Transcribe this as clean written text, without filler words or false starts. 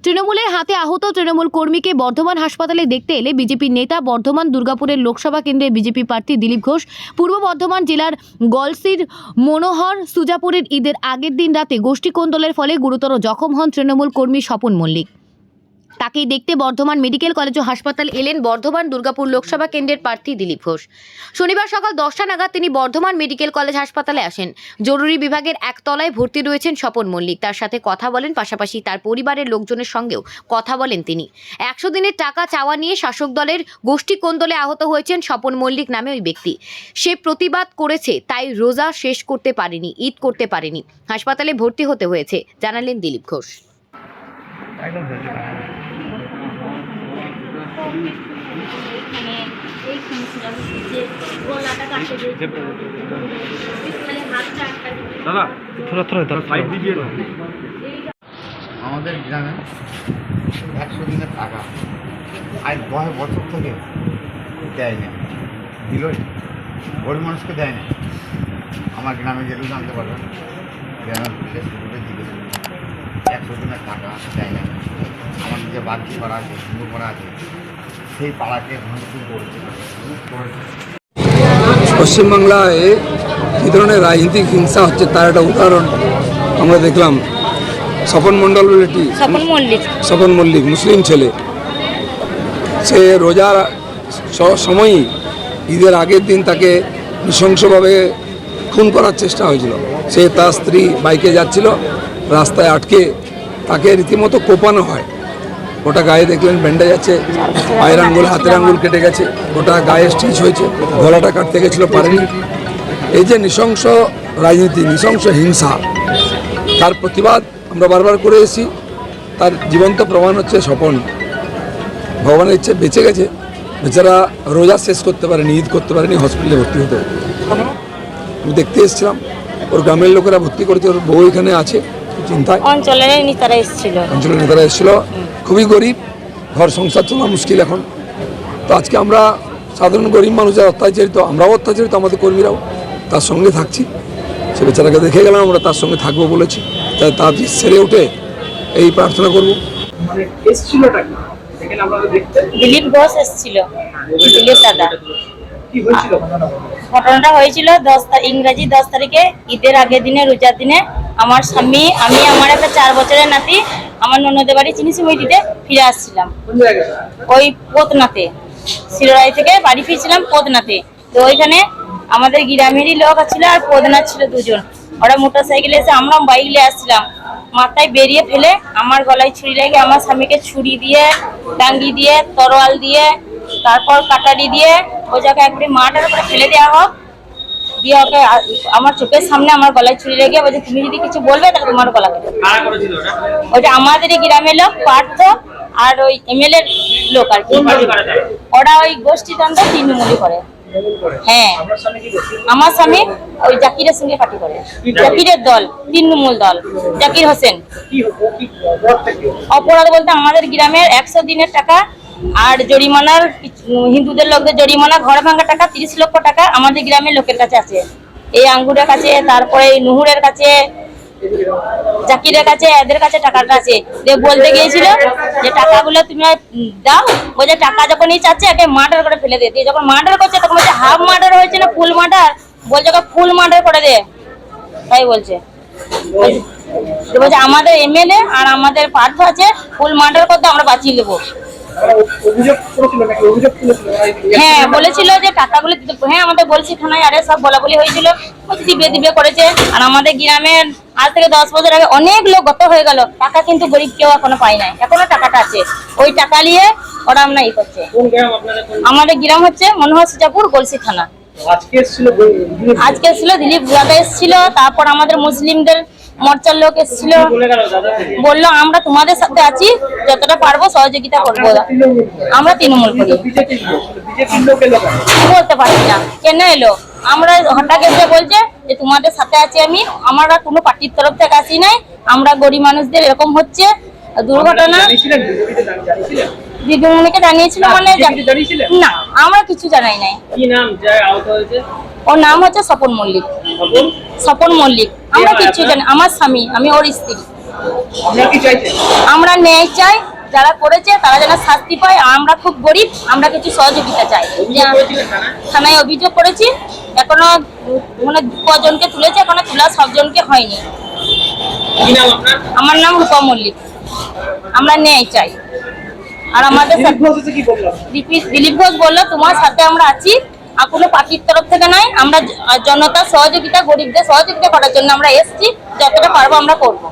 তৃণমূলের হাতে আহত তৃণমূল কর্মীকে বর্ধমান হাসপাতালে দেখতে এলে বিজেপির নেতা বর্ধমান দুর্গাপুরের লোকসভা কেন্দ্রের বিজেপি প্রার্থী দিলীপ ঘোষ। পূর্ব বর্ধমান জেলার গলসির মনোহর সুজাপুরের ঈদের আগের দিন রাতে গোষ্ঠী কোন্দলের ফলে গুরুতর জখম হন তৃণমূল কর্মী স্বপন মল্লিক। তাকেই দেখতে বর্ধমান মেডিকেল কলেজ ও হাসপাতাল এলেন বর্ধমান দুর্গাপুর লোকসভা কেন্দ্রের প্রার্থী দিলীপ ঘোষ। শনিবার সকাল 10টা নাগাদ তিনি বর্ধমান মেডিকেল কলেজ হাসপাতালে আসেন। জরুরি বিভাগের একতলায় ভর্তি রয়েছেন স্বপন মল্লিক। তার সাথে কথা বলেন, পাশাপাশি তার পরিবারের লোকজনের সঙ্গেও কথা বলেন তিনি। 100 দিনের টাকা চাওয়া নিয়ে শাসক দলের গোষ্ঠী কোন্দলে আহত হয়েছেন স্বপন মল্লিক নামে ওই ব্যক্তি। সে প্রতিবাদ করেছে, তাই রোজা শেষ করতে পারেনি, ঈদ করতে পারেনি, হাসপাতালে ভর্তি হতে হয়েছে, জানালেন দিলীপ ঘোষ। আমাদের গ্রামে 100 দিনের টাকা আজ 10 বছর থেকে দেয় না, দিল গরিব মানুষকে দেয় না। আমার গ্রামে গেলেও জানতে পারবেন, গ্রামের পুলিশ জিজ্ঞেস 100 দিনের টাকা দেয় না। আমার যে বাড়ি করা আছে, শুরু করা আছে, সেই পাড়াকে ভাঙচুর করেছে। পশ্চিমবাংলায় কী ধরনের রাজনৈতিক হিংসা হচ্ছে তার একটা উদাহরণ আমরা দেখলাম। স্বপন মণ্ডল বলে স্বপন মল্লিক মুসলিম ছেলে, সে রোজার সময়ই ঈদের আগের দিন তাকে নৃশংসভাবে খুন করার চেষ্টা হয়েছিল। সে তার স্ত্রী বাইকে যাচ্ছিল, রাস্তায় আটকে তাকে রীতিমতো কোপানো হয়। গোটা গায়ে দেখলেন ব্যান্ডেজ আছে, পায়ের আঙ্গুল হাতের আঙ্গুল কেটে গেছে, গোটা গায়ে স্টিচ হয়েছে, গলাটা কাটতে গেছিলো পারেনি। এই যে নৃশংস রাজনীতি, নৃশংস হিংসা, তার প্রতিবাদ আমরা বারবার করে এসেছি। তার জীবন্ত প্রমাণ হচ্ছে স্বপন। ভগবানের ইচ্ছে বেঁচে গেছে, বেচারা রোজা শেষ করতে পারেনি, ঈদ করতে পারেনি, হসপিটালে ভর্তি হতে। আমি দেখতে এসেছিলাম, ওর গ্রামের লোকেরা ভর্তি করেছে, ওর বউ এখানে আছে চিন্তায়। অঞ্চলের নেতারা এসেছিল, খুবই গরিব, ঘর সংসার চলা মুশকিল এখন। তো আজকে আমরা সাধারণ গরিব মানুষের অত্যাচারিত, আমরাও অত্যাচারিত, আমাদের কর্মীরাও তার সঙ্গে থাকছি। সে বেচারাকে দেখে গেলাম, আমরা তার সঙ্গে থাকবো বলেছি, তাই তার সেরে উঠে এই প্রার্থনা করবো। দিলীপ ঘোষ এসেছিল, দিলীপ দাদা। ঘটনাটা হয়েছিল ইংরেজি 10 তারিখে, ঈদের আগের দিনে, রোজার দিনে। আমার স্বামী, আমি, আমার একটা 4 বছরের নাতি, আমার ননদের বাড়ি চিনিসিমইটিতে ফিরে আসছিলাম। ওই পোতনাতে, শিলরাই থেকে বাড়ি ফিরছিলাম পোতনাতে। তো ওইখানে আমাদের গ্রামেরই লোক ছিল আর পোতনাথ ছিল 2 জন। ওরা মোটর সাইকেলে এসে, আমরা বাইকে আসছিলাম, মাথায় বেরিয়ে ফেলে আমার গলায় ছুরি লেগে আমার স্বামীকে ছুরি দিয়ে, ডাঙ্গি দিয়ে, তরোয়াল দিয়ে, তারপর কাটারি দিয়ে ওই জায়গায় একবারে মাটার উপরে ফেলে দেওয়া হোক দিয়ে ওকে আমার চোখের সামনে আমার গলায় ছুরি লেগে বলছে, তুমি যদি কিছু বলবে তাহলে তোমার গলা কেটে। ওইটা আমাদেরই গ্রামের লোক, পার্থ আর ওই এমএলএ লোক আর কি। ওরা ওই গোষ্ঠীতন্ত্র তৃণমূলই করে। হ্যাঁ, আমার স্বামী ওই জাকিরের সঙ্গে পার্টি করে, জাকিরের দল, তৃণমূল দল, জাকির হোসেন। অপরাধ বলতে আমাদের গ্রামের 100 দিনের টাকা আর জরিমানার, হিন্দুদের লোকদের জরিমানা, ঘর ভাঙা টাকা 30 লক্ষ টাকা আমাদের গ্রামের লোকের কাছে আছে। এই আঙ্গুরের কাছে, তারপরে নুহুরের কাছে, জাকিরের কাছে, এদের কাছে টাকাটা আছে। যে বলতে গিয়েছিল যে টাকাগুলো তুমি দাও, বলছে টাকা যখনই চাচ্ছে একে মার্ডার করে ফেলে দে। যখন মার্ডার করছে তখন বলছে হাফ মার্ডার হয়েছে না ফুল মার্ডার, বলছে ফুল মার্ডার করে দে, তাই বলছে। বলছে আমাদের এমএলএ আর আমাদের পার্থ আছে, ফুল মার্ডার করতে আমরা বাঁচিয়ে দেবো। হ্যাঁ, বলেছিল যে টাকাগুলো দিতে। হ্যাঁ, আমাদের বলছি থানায়, আরে সব বলা বলি হয়েছিল, দিবে করেছে। আর আমাদের গ্রামের আজ থেকে 10 বছর আগে অনেক লোক গত হয়ে গেল, টাকা কিন্তু গরিব কেউ এখনো পায় নাই, এখনো টাকাটা আছে। ওই টাকা নিয়ে ওরা আমরা ই করছে। আমাদের গ্রাম হচ্ছে মনোহর সুজাপুর, গলসি থানা। আজকে এসেছিল দিলীপ দাদা এসেছিল, তারপর আমাদের মুসলিমদের মোর্চার লোক এসেছিল, বললো আমরা তোমাদের সাথে আছি, যতটা পারবো সহযোগিতা করবো। আমরা তৃণমূল করি, বলতে পারছি না কেন এলো। আমরা হঠাৎ এসে বলছে যে তোমাদের সাথে আছি আমি, আমরা কোনো পার্টির তরফ থেকে আসি নাই, আমরা গরিব মানুষদের এরকম হচ্ছে দুর্ঘটনা। দিদিমণিকে জানিয়েছিল, মানে না আমরা কিছু জানাই নাই। ওর নাম হচ্ছে স্বপন মল্লিক। স্বপন মল্লিক, আমরা কিছু জানি। আমার স্বামী, আমি ওর স্ত্রী। আমরা ন্যায় চাই, যারা করেছে তারা যেন শাস্তি পায়। আমরা খুব গরিব, আমরা কিছু সহযোগিতা চাই। থানায় অভিযোগ করেছি, এখনো মানে কজনকে তুলেছে, এখনো তোলা সবজনকে হয়নি। আমার নাম রূপা মল্লিক। আমরা ন্যায় চাই। আর আমাদের দিলীপ ঘোষ বললো তোমার সাথে আমরা আছি, আর কোনো পার্টির তরফ থেকে নাই। আমরা জনতার সহযোগিতা, গরিবদের সহযোগিতা করার জন্য আমরা এসেছি, যতটা পারবো আমরা করবো।